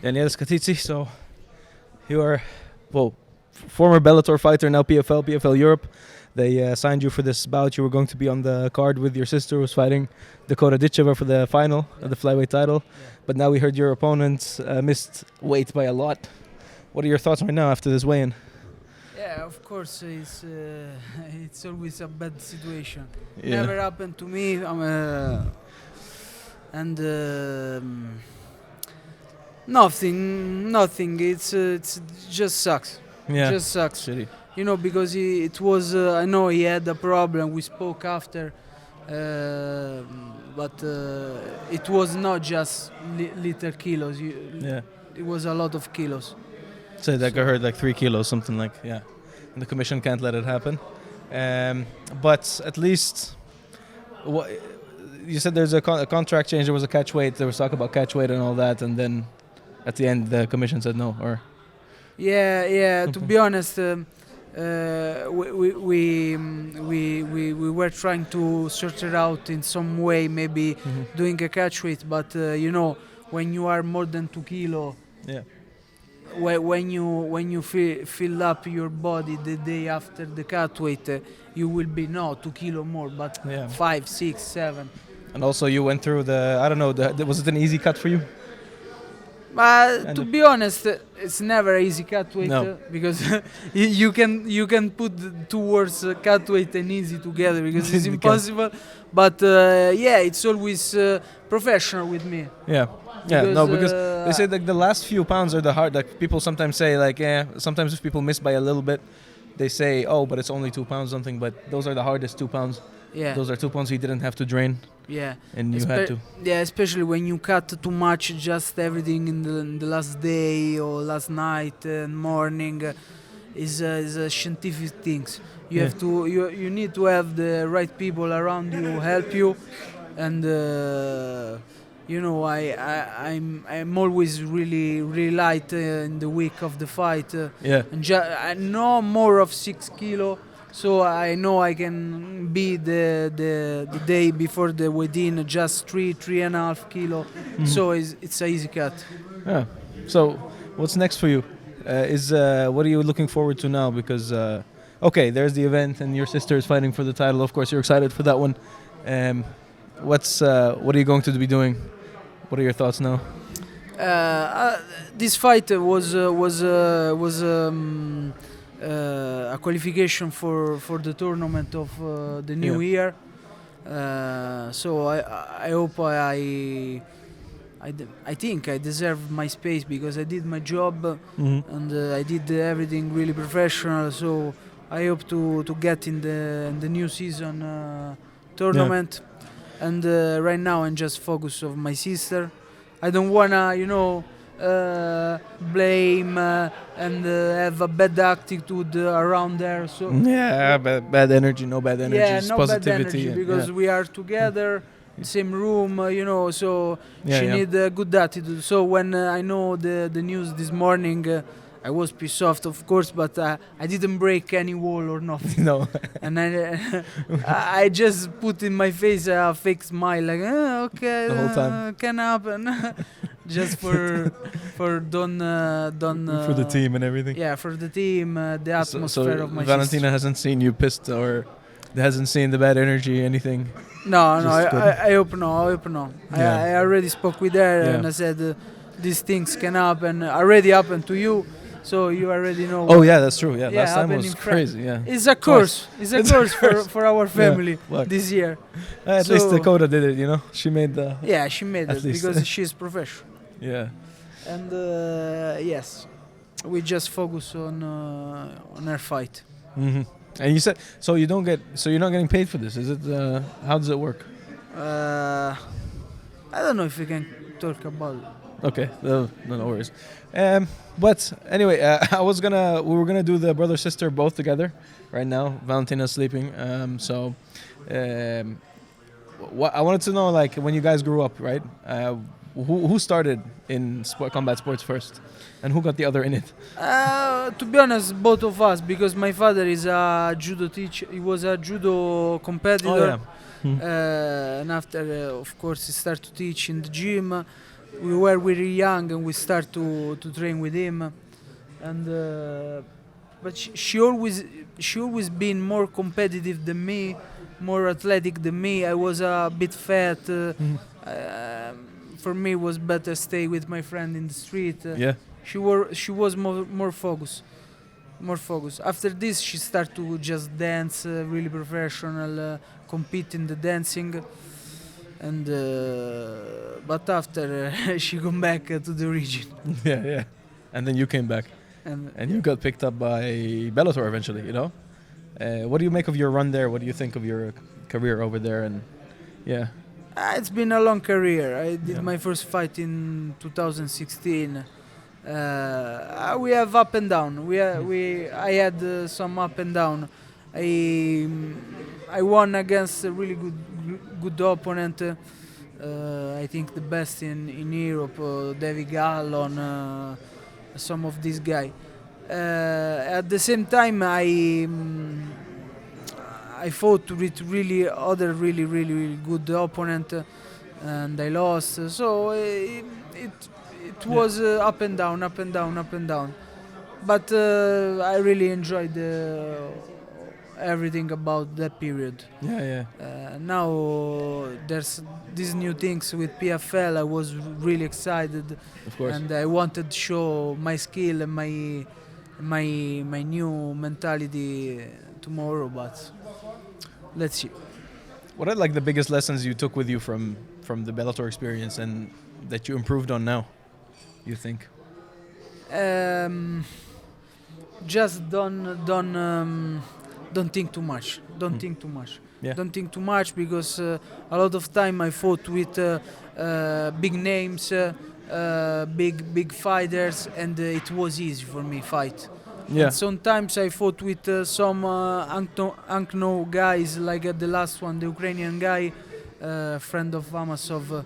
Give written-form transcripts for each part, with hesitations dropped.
Daniele Scatizzi. So you are, former Bellator fighter, now PFL Europe. They signed you for this bout. You were going to be on the card with your sister, who's fighting Dakota Ditcheva for the final of the flyweight title. Yeah. But now we heard your opponent missed weight by a lot. What are your thoughts right now after this weigh-in? Yeah, of course, it's always a bad situation. Yeah. Never happened to me. Nothing. It's just sucks. Yeah. Just sucks. Shitty. You know, because it was. I know he had a problem. We spoke after, but it was not just little kilos. Yeah. It was a lot of kilos. So I heard like 3 kilos, something like, yeah. And the commission can't let it happen. But at least, you said there's a contract change, there was a catch weight, there was talk about catch weight and all that, and then at the end the commission said no, or? Yeah. To be honest, we were trying to sort it out in some way, maybe doing a catch weight, but you know, when you are more than 2 kilo, Yeah. when you fill up your body the day after the cut weight, you will be 2 kilo more, but Yeah. 5, 6, 7. And also you went through I don't know, was it an easy cut for you? To be honest, it's never easy cut weight, No. because you can put the two words, cut weight and easy, together, because it's You can. impossible. But yeah, it's always professional with me. Yeah. Yeah, no, because uh, they say like the last few pounds are the hard. Like people sometimes say like, sometimes if people miss by a little bit, they say, oh, but it's only 2 pounds something. But those are the hardest 2 pounds. Yeah, Those are 2 pounds you didn't have to drain, yeah. and you had to. Yeah, especially when you cut too much, just everything in the last day or last night and morning, is scientific things. You Yeah. have to you need to have the right people around you help you, and you know, I'm always really light in the week of the fight, Yeah. and I know more of 6 kilo. So I know I can be the day before the weigh-in just 3.5 kilo. So it's an easy cut. Yeah. So what's next for you? What are you looking forward to now? Because okay, there's the event, and your sister is fighting for the title. Of course, you're excited for that one. What are you going to be doing? What are your thoughts now? This fight was a qualification for the tournament of the new year. So I hope I think I deserve my space, because I did my job, and I did everything really professional. So I hope to get in the new season tournament. And right now I'm just focused on my sister. I don't wanna, blame and have a bad attitude around there. So Yeah, bad energy, no bad energy, yeah, just no positivity. bad energy, because we are together, same room, so Yeah, she yeah. need a good attitude. So when I know the news this morning, I was pissed off, of course, but I didn't break any wall or nothing. No. And I just put in my face a fake smile, like, okay, The whole time. can happen, just for don't For the team and everything. yeah, for the team, the atmosphere of my Valentina sister. hasn't seen you pissed, or hasn't seen the bad energy, anything. No, Just good. I hope no. Yeah. I already spoke with her, Yeah. and I said these things can happen. Already happened to you, so you already know. Oh yeah, that's true. Yeah, Yeah, last time happened was in crazy. Yeah. It's a curse. It's a curse for our family fuck. this year. At least So- Dakota did it. She made the. Yeah, she made At it least. because she's professional. Yeah. And yes, we just focus on her fight. Hmm. And you said you're not getting paid for this, is it? How does it work? I don't know if we can talk about it. Okay, no worries. But anyway, we were gonna do the brother sister both together. Right now, Valentina's sleeping. I wanted to know, like, when you guys grew up, right? Who started in combat sports first, and who got the other in it? To be honest, both of us, because my father is a judo teacher. He was a judo competitor. Oh yeah. And after, of course, he started to teach in the gym. we were very young and we start to train with him, and but she always been more competitive than me, more athletic than me. I was a bit fat. For me, it was better stay with my friend in the street. Yeah. She was more focused. More focus. After this, she started to just dance, really professional, compete in the dancing, and but after she come back to the region, Yeah, yeah. And then you came back, and you got picked up by Bellator eventually. You know, what do you make of your run there? What do you think of your career over there? And yeah, it's been a long career. I did my first fight in 2016. We have up and down. I had some up and down. I won against a really good opponent. I think the best in Europe, David Gallon, some of these guys. At the same time, I fought with really good opponent, and I lost. So it was up and down, up and down, up and down. But I really enjoyed everything about that period. yeah, yeah. Now there's these new things with PFL. I was really excited, Of course. and I wanted to show my skill and my new mentality tomorrow. But let's see. What are like the biggest lessons you took with you from the Bellator experience and that you improved on now? You think? Just don't think too much. Don't think too much. Yeah. Don't think too much, because a lot of time I fought with big names, big fighters, and it was easy for me fight. Yeah. And sometimes I fought with some unknown guys, like the last one, the Ukrainian guy, friend of Amasov,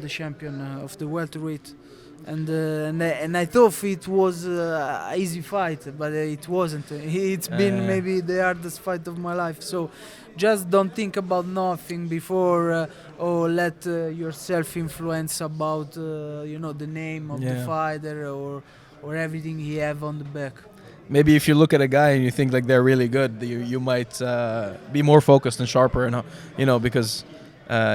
the champion of the welterweight. And I thought it was an easy fight, but it wasn't. It's been maybe the hardest fight of my life. So just don't think about nothing before, or let yourself influence about the name of the fighter or everything he have on the back. Maybe if you look at a guy and you think like they're really good, you might be more focused and sharper, and because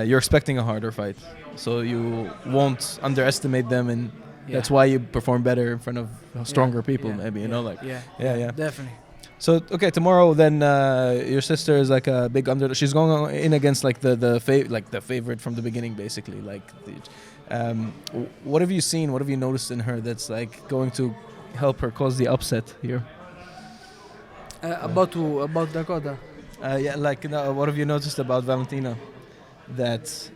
you're expecting a harder fight. So you won't underestimate them, and that's why you perform better in front of stronger people. Maybe yeah, definitely. So okay, tomorrow then your sister is like a big under. She's going in against like the favorite from the beginning, basically. What have you seen? What have you noticed in her that's like going to help her cause the upset here? About Dakota. What have you noticed about Valentina that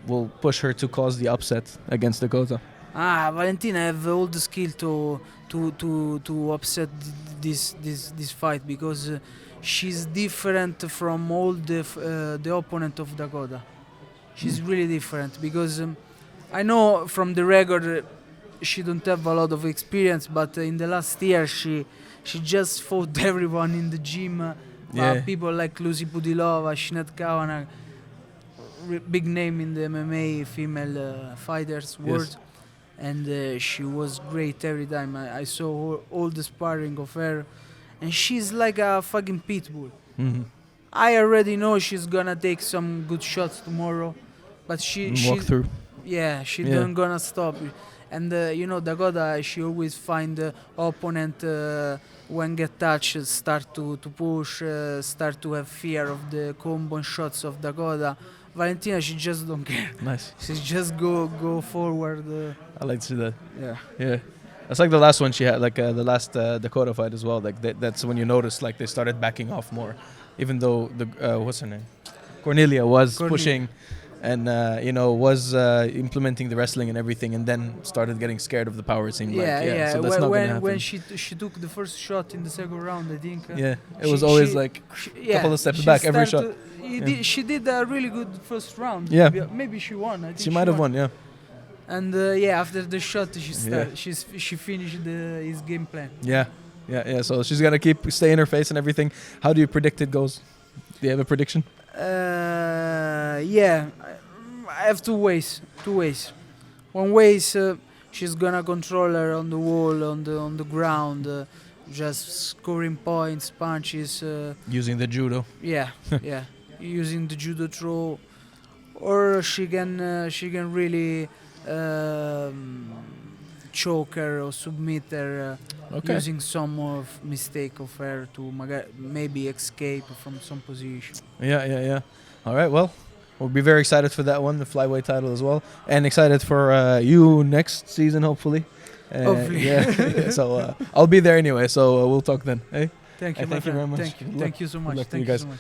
will push her to cause the upset against Dakota? Valentina have all the skill to upset this fight, because she's different from all the opponent of Dakota. She's really different, because I know from the record she don't have a lot of experience, but in the last year she just fought everyone in the gym. People like Lucy Pudilova, Sinead Kavanagh, big name in the MMA female fighters world, and she was great every time. I saw all the sparring of her, and she's like a fucking pit bull. Mm-hmm. I already know she's gonna take some good shots tomorrow, but she don't gonna stop. And Dakota, she always find the opponent when get touched, start to push, start to have fear of the combo shots of Dakota. Valentina, she just don't care. Nice. She just go forward. I like to see that. Yeah. It's like the last one she had, like the last Dakota fight as well. Like that's when you notice like they started backing off more, even though the what's her name, Cornelia was pushing, and was implementing the wrestling and everything, and then started getting scared of the power. It seemed yeah. So that's not gonna happen. When she took the first shot in the second round, I think. It was always like a couple of steps back every shot. She did a really good first round. Yeah. Maybe she won. I think she might have won. Yeah. And after the shot, she finished his game plan. Yeah. So she's gonna stay in her face and everything. How do you predict it goes? Do you have a prediction? I have two ways. One ways she's gonna control her on the wall, on the ground, just scoring points, punches. Using the judo. Yeah, yeah, using the judo throw, or she can really choke her or submit her Okay. using some of mistake of her to maybe escape from some position. Yeah. All right, well, we'll be very excited for that one, the flyweight title as well, and excited for you next season, hopefully. Hopefully. Yeah. So I'll be there anyway, so we'll talk then. Hey? Thank you, Thank you very much. Thank you. Good Thank luck. you so Good much. luck to you Thank you guys. so much.